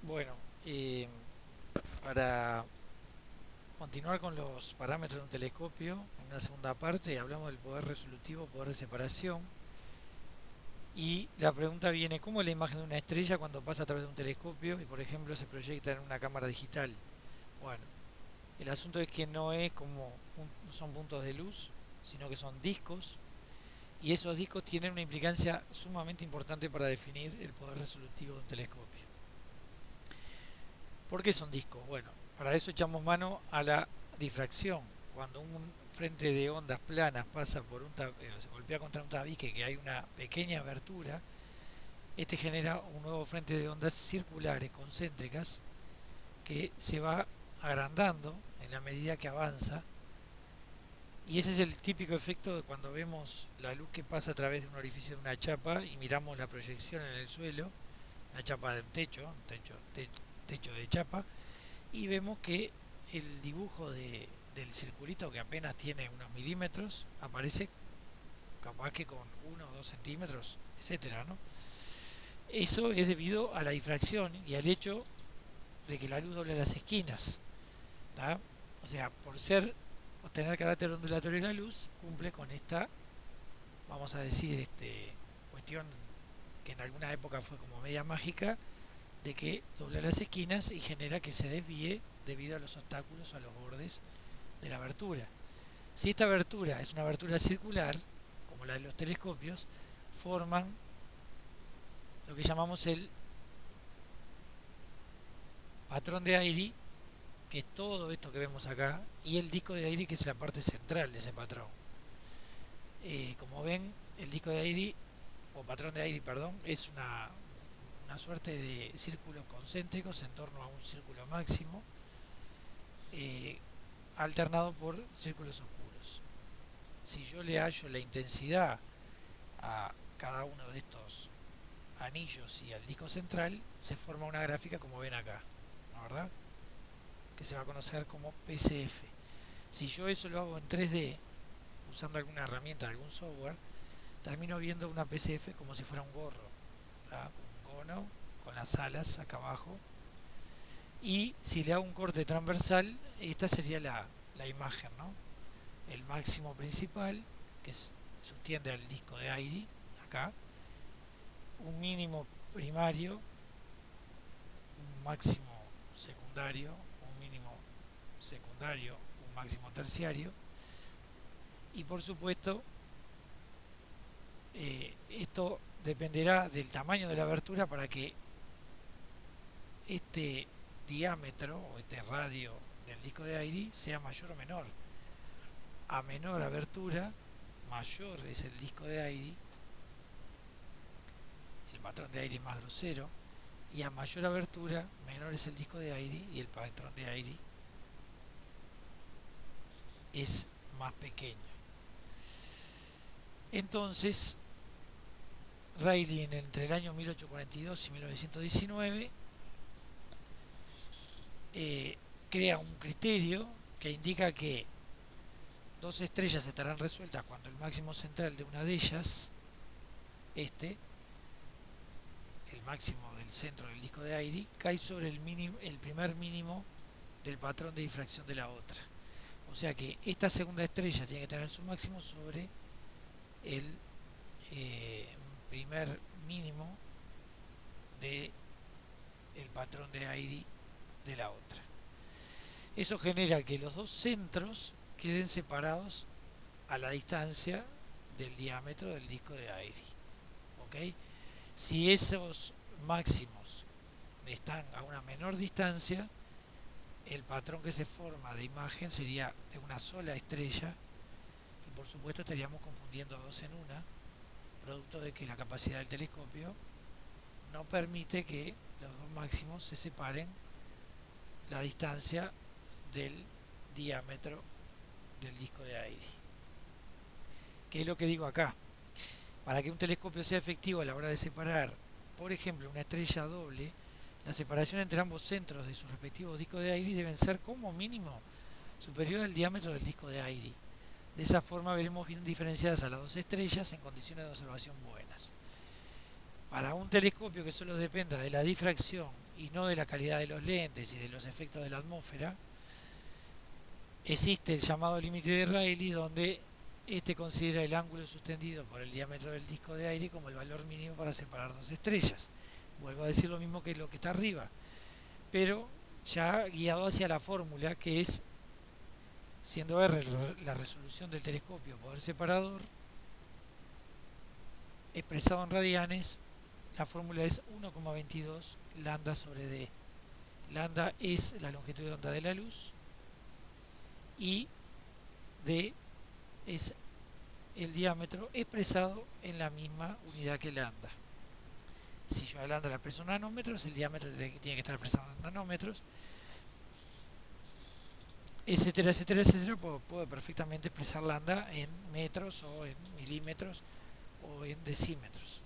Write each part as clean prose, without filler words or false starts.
Bueno, eh, para continuar con los parámetros de un telescopio, en una segunda parte hablamos del poder resolutivo, poder de separación, y la pregunta viene, ¿cómo es la imagen de una estrella cuando pasa a través de un telescopio y, por ejemplo, se proyecta en una cámara digital? Bueno, el asunto es que no es como no son puntos de luz, sino que son discos, y esos discos tienen una implicancia sumamente importante para definir el poder resolutivo de un telescopio. ¿Por qué son discos? Bueno, para eso echamos mano a la difracción. Cuando un frente de ondas planas pasa por se golpea contra un tabique que hay una pequeña abertura, este genera un nuevo frente de ondas circulares concéntricas que se va agrandando en la medida que avanza, y ese es el típico efecto de cuando vemos la luz que pasa a través de un orificio de una chapa y miramos la proyección en el suelo, una chapa de un techo de chapa, y vemos que el dibujo del circulito, que apenas tiene unos milímetros, aparece capaz que con 1 o 2 centímetros, etcétera, ¿no? Eso es debido a la difracción y al hecho de que la luz dobla las esquinas, ¿tá? O sea, por ser o tener carácter ondulatorio la luz, cumple con esta, vamos a decir, cuestión que en alguna época fue como media mágica, de que dobla las esquinas y genera que se desvíe debido a los obstáculos o a los bordes de la abertura. Si esta abertura es una abertura circular, como la de los telescopios, forman lo que llamamos el patrón de Airy, que es todo esto que vemos acá, y el disco de Airy, que es la parte central de ese patrón. Como ven, el disco de Airy, o patrón de Airy, perdón, es una suerte de círculos concéntricos en torno a un círculo máximo, eh, alternado por círculos oscuros. Si yo le hallo la intensidad a cada uno de estos anillos y al disco central, se forma una gráfica como ven acá, ¿no, verdad? Que se va a conocer como PCF. Si yo eso lo hago en 3D, usando alguna herramienta, algún software, termino viendo una PCF como si fuera un gorro, ¿verdad? Un cono con las alas acá abajo. Y si le hago un corte transversal, esta sería la imagen, ¿no? El máximo principal, que subtiende al disco de Airy, acá, un mínimo primario, un máximo secundario, un mínimo secundario, un máximo terciario, y por supuesto esto dependerá del tamaño de la abertura para que este diámetro o este radio del disco de Airy sea mayor o menor. A menor abertura, mayor es el disco de Airy, el patrón de Airy más grosero, y a mayor abertura, menor es el disco de Airy y el patrón de Airy es más pequeño. Entonces, Rayleigh entre el año 1842 y 1919 crea un criterio que indica que dos estrellas estarán resueltas cuando el máximo central de una de ellas, este, el máximo del centro del disco de Airy, cae sobre el primer mínimo del patrón de difracción de la otra. O sea que esta segunda estrella tiene que tener su máximo sobre el eh, primer mínimo del patrón de Airy de la otra. Eso genera que los dos centros queden separados a la distancia del diámetro del disco de Airy. ¿Ok? Si esos máximos están a una menor distancia, el patrón que se forma de imagen sería de una sola estrella y por supuesto estaríamos confundiendo dos en una, producto de que la capacidad del telescopio no permite que los dos máximos se separen la distancia del diámetro del disco de Airy. ¿Qué es lo que digo acá? Para que un telescopio sea efectivo a la hora de separar, por ejemplo, una estrella doble, la separación entre ambos centros de sus respectivos discos de Airy deben ser como mínimo superior al diámetro del disco de Airy. De esa forma veremos bien diferenciadas a las dos estrellas en condiciones de observación buenas. Para un telescopio que solo dependa de la difracción y no de la calidad de los lentes y de los efectos de la atmósfera, existe el llamado límite de Rayleigh, donde este considera el ángulo sustendido por el diámetro del disco de aire como el valor mínimo para separar dos estrellas. Vuelvo a decir lo mismo que lo que está arriba, pero ya guiado hacia la fórmula, que es, siendo R la resolución del telescopio poder separador, expresado en radianes, la fórmula es 1,22 lambda sobre d. Lambda es la longitud de onda de la luz y d es el diámetro expresado en la misma unidad que lambda. Si yo a lambda la expreso en nanómetros, el diámetro tiene que estar expresado en nanómetros, etcétera, etcétera, etcétera. Puedo perfectamente expresar lambda en metros o en milímetros o en decímetros.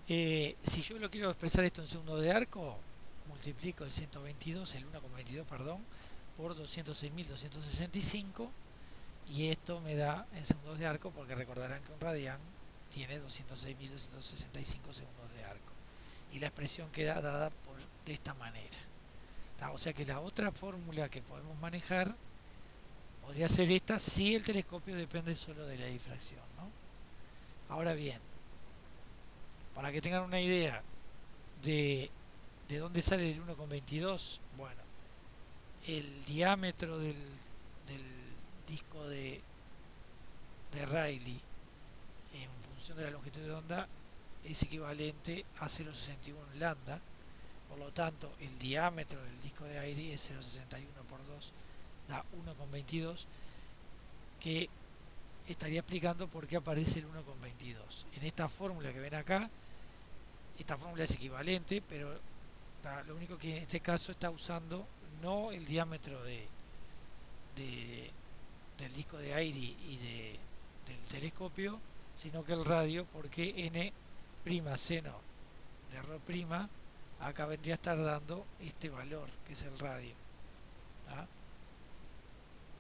Si yo lo quiero expresar esto en segundos de arco, multiplico el 122, el 1,22, perdón, por 206.265, y esto me da en segundos de arco, porque recordarán que un radián tiene 206.265 segundos de arco, y la expresión queda dada de esta manera. O sea que la otra fórmula que podemos manejar podría ser esta si el telescopio depende solo de la difracción, ¿no? Ahora bien, para que tengan una idea de dónde sale el 1,22, bueno, el diámetro del disco de Rayleigh en función de la longitud de onda es equivalente a 0,61 lambda. Por lo tanto, el diámetro del disco de aire es 0,61 por 2, da 1,22, que estaría explicando por qué aparece el 1,22. En esta fórmula que ven acá, esta fórmula es equivalente, pero lo único que en este caso está usando no el diámetro del disco de aire y del telescopio, sino que el radio, porque n' seno de ρ' acá vendría a estar dando este valor, que es el radio.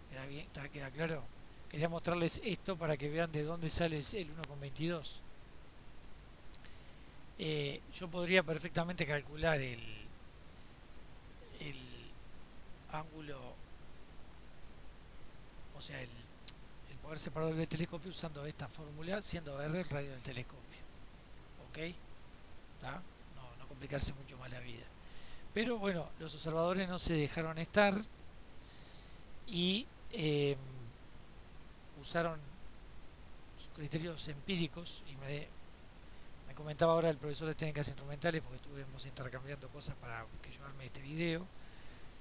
¿Queda bien? ¿Queda claro? Quería mostrarles esto para que vean de dónde sale el 1,22. Yo podría perfectamente calcular el ángulo, o sea, el poder separador del telescopio usando esta fórmula, siendo R el radio del telescopio. ¿Ok? No complicarse mucho más la vida. Pero bueno, los observadores no se dejaron estar y usaron sus criterios empíricos, y me comentaba ahora el profesor de técnicas instrumentales, porque estuvimos intercambiando cosas para que yo arme este video.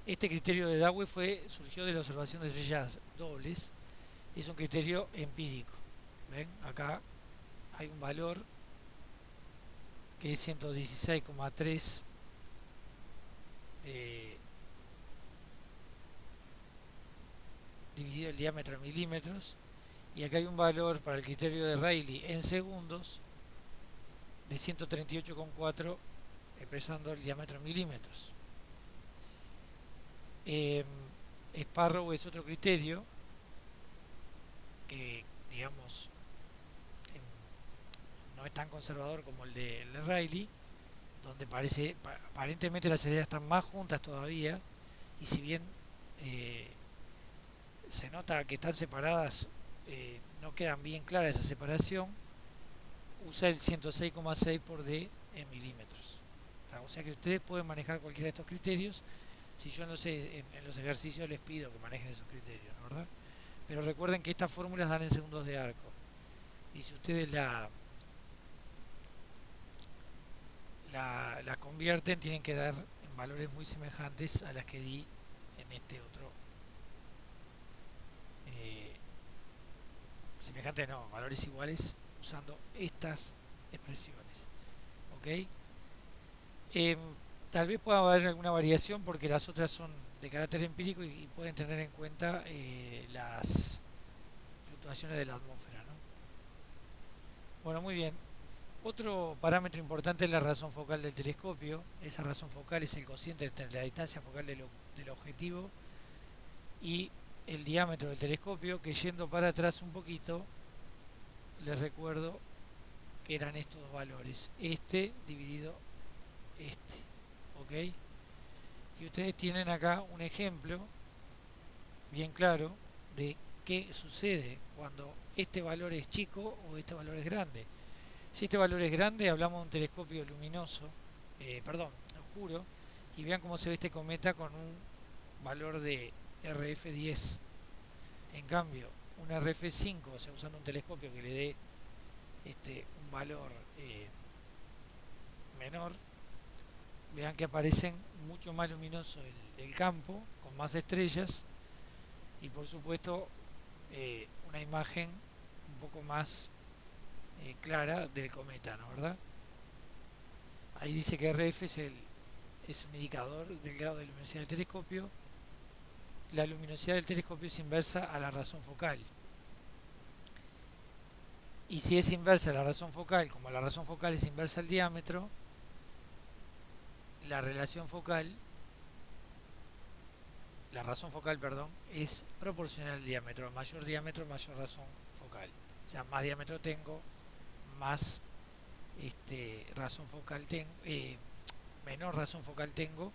Este criterio de Dawes surgió de la observación de estrellas dobles, es un criterio empírico. ¿Ven? Acá hay un valor que es 116,3 dividido el diámetro en milímetros, y acá hay un valor para el criterio de Rayleigh en segundos de 138,4 expresando el diámetro en milímetros. Sparrow es otro criterio que, digamos, no es tan conservador como el de Rayleigh, donde aparentemente las estrellas están más juntas todavía, y si bien se nota que están separadas, no quedan bien clara esa separación, usa el 106,6 por d en milímetros. O sea que ustedes pueden manejar cualquiera de estos criterios. Si yo no sé, en los ejercicios les pido que manejen esos criterios, ¿no? ¿Verdad? Pero recuerden que estas fórmulas dan en segundos de arco, y si ustedes la convierten, tienen que dar en valores muy semejantes a las que di en este otro. Semejantes no, valores iguales usando estas expresiones. ¿Ok? Tal vez pueda haber alguna variación porque las otras son de carácter empírico y pueden tener en cuenta las fluctuaciones de la atmósfera, ¿no? Bueno, muy bien. Otro parámetro importante es la razón focal del telescopio. Esa razón focal es el cociente entre la distancia focal del objetivo y el diámetro del telescopio, que yendo para atrás un poquito, les recuerdo que eran estos dos valores. Este dividido este, ¿ok? Y ustedes tienen acá un ejemplo bien claro de qué sucede cuando este valor es chico o este valor es grande. Si este valor es grande, hablamos de un telescopio luminoso, perdón, oscuro, y vean cómo se ve este cometa con un valor de RF10. En cambio, un RF5, o sea, usando un telescopio que le dé un valor menor, vean que aparecen mucho más luminoso el campo, con más estrellas, y por supuesto una imagen un poco más clara del cometa, ¿no? ¿Verdad? Ahí dice que RF es un indicador del grado de luminosidad del telescopio. La luminosidad del telescopio es inversa a la razón focal. Y si es inversa a la razón focal, como la razón focal es inversa al diámetro, la relación focal, la razón focal, perdón, es proporcional al diámetro. A mayor diámetro, mayor razón focal. O sea, más diámetro tengo, más razón focal tengo, menor razón focal tengo,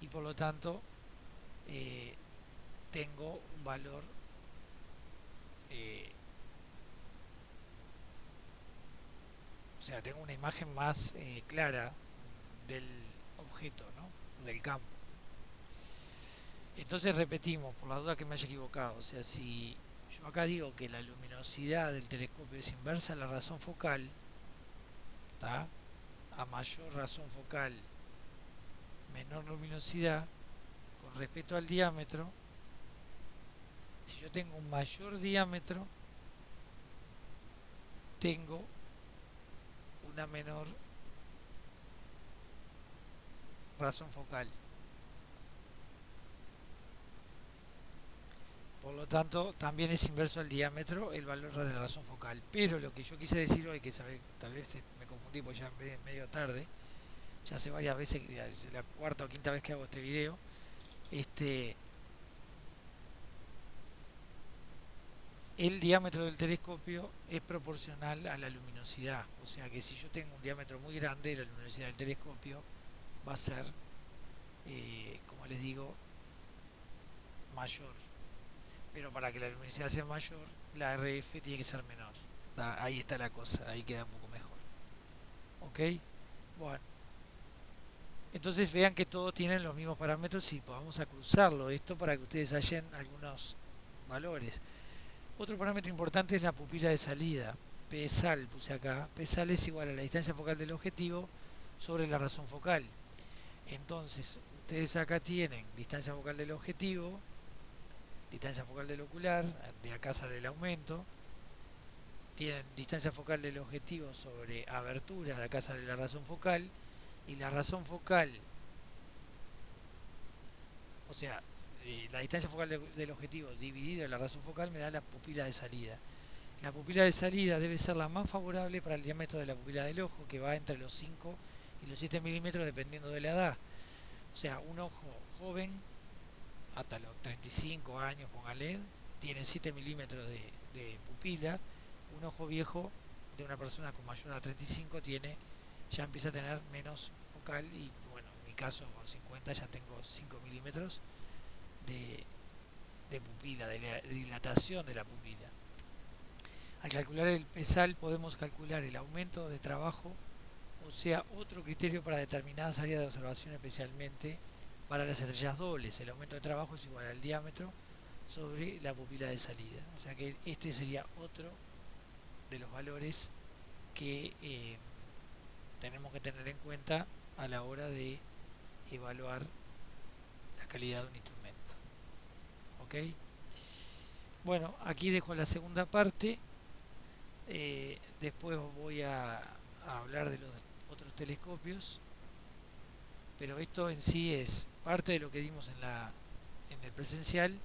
y por lo tanto eh, tengo un valor eh, o sea, tengo una imagen más clara del objeto, ¿no? Del campo. Entonces repetimos, por la duda que me haya equivocado, o sea, si yo acá digo que la luminosidad del telescopio es inversa a la razón focal, ¿tá? A mayor razón focal, menor luminosidad, con respecto al diámetro, si yo tengo un mayor diámetro, tengo una menor razón focal. Por lo tanto, también es inverso al diámetro el valor de la razón focal. Pero lo que yo quise decir hoy, que tal vez me confundí porque ya es medio tarde, ya hace varias veces, ya es la cuarta o quinta vez que hago este video, este, el diámetro del telescopio es proporcional a la luminosidad. O sea que si yo tengo un diámetro muy grande, la luminosidad del telescopio va a ser, como les digo, mayor. Pero para que la luminosidad sea mayor, la RF tiene que ser menor. Ahí está la cosa, ahí queda un poco mejor. ¿Ok? Bueno, entonces vean que todos tienen los mismos parámetros y vamos a cruzarlo esto para que ustedes hallen algunos valores. Otro parámetro importante es la pupila de salida. PSAL puse acá. PSAL es igual a la distancia focal del objetivo sobre la razón focal. Entonces, ustedes acá tienen distancia focal del objetivo, distancia focal del ocular, de acá sale el aumento, tienen distancia focal del objetivo sobre abertura, de acá sale la razón focal, y la razón focal, o sea, la distancia focal del objetivo dividido en la razón focal me da la pupila de salida. La pupila de salida debe ser la más favorable para el diámetro de la pupila del ojo, que va entre los 5 y los 7 milímetros dependiendo de la edad. O sea, un ojo joven, hasta los 35 años, póngale, tiene 7 milímetros de pupila. Un ojo viejo de una persona con mayor a 35 ya empieza a tener menos focal y, bueno, en mi caso con 50 ya tengo 5 milímetros de, de pupila, de la dilatación de la pupila. Al calcular el PESAL podemos calcular el aumento de trabajo, o sea, otro criterio para determinadas áreas de observación, especialmente para las estrellas dobles. El aumento de trabajo es igual al diámetro sobre la pupila de salida. O sea que este sería otro de los valores que tenemos que tener en cuenta a la hora de evaluar la calidad de un instrumento. ¿Ok? Bueno, aquí dejo la segunda parte. Después voy a hablar de los otros telescopios, pero esto en sí es parte de lo que dimos en el presencial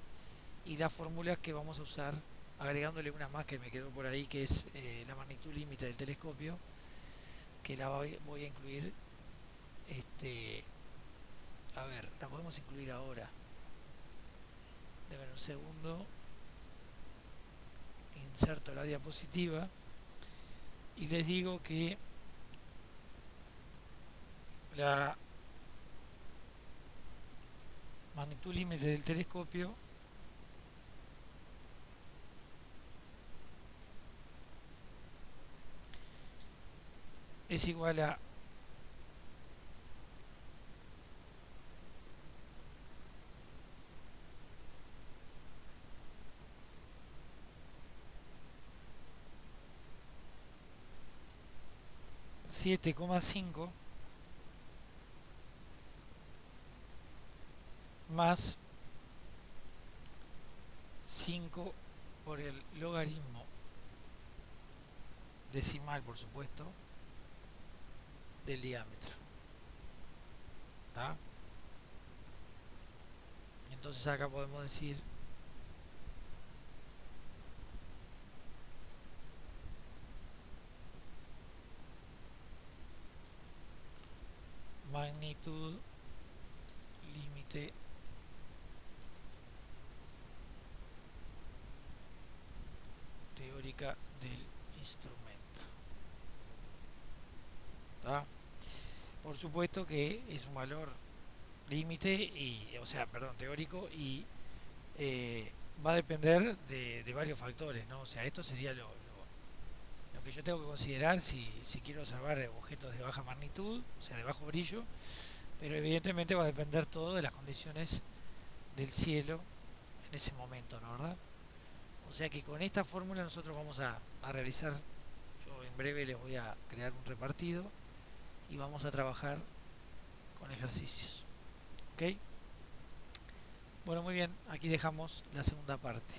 y las fórmulas que vamos a usar, agregándole una más que me quedó por ahí, que es la magnitud límite del telescopio, que la voy a incluir. A ver, la podemos incluir ahora. Denme un segundo. Inserto la diapositiva y les digo que la magnitud límite del telescopio es igual a 7,5 más 5 por el logaritmo decimal, por supuesto, del diámetro. ¿Está? Entonces acá podemos decir magnitud límite teórica del instrumento. ¿Está? Por supuesto que es un valor límite y, o sea, perdón, teórico y va a depender de varios factores, ¿no? O sea, esto sería lo que yo tengo que considerar si quiero observar objetos de baja magnitud, o sea, de bajo brillo, pero evidentemente va a depender todo de las condiciones del cielo en ese momento, ¿no? ¿Verdad? O sea que con esta fórmula nosotros vamos a realizar, yo en breve les voy a crear un repartido y vamos a trabajar con ejercicios. ¿Ok? Bueno, muy bien, aquí dejamos la segunda parte.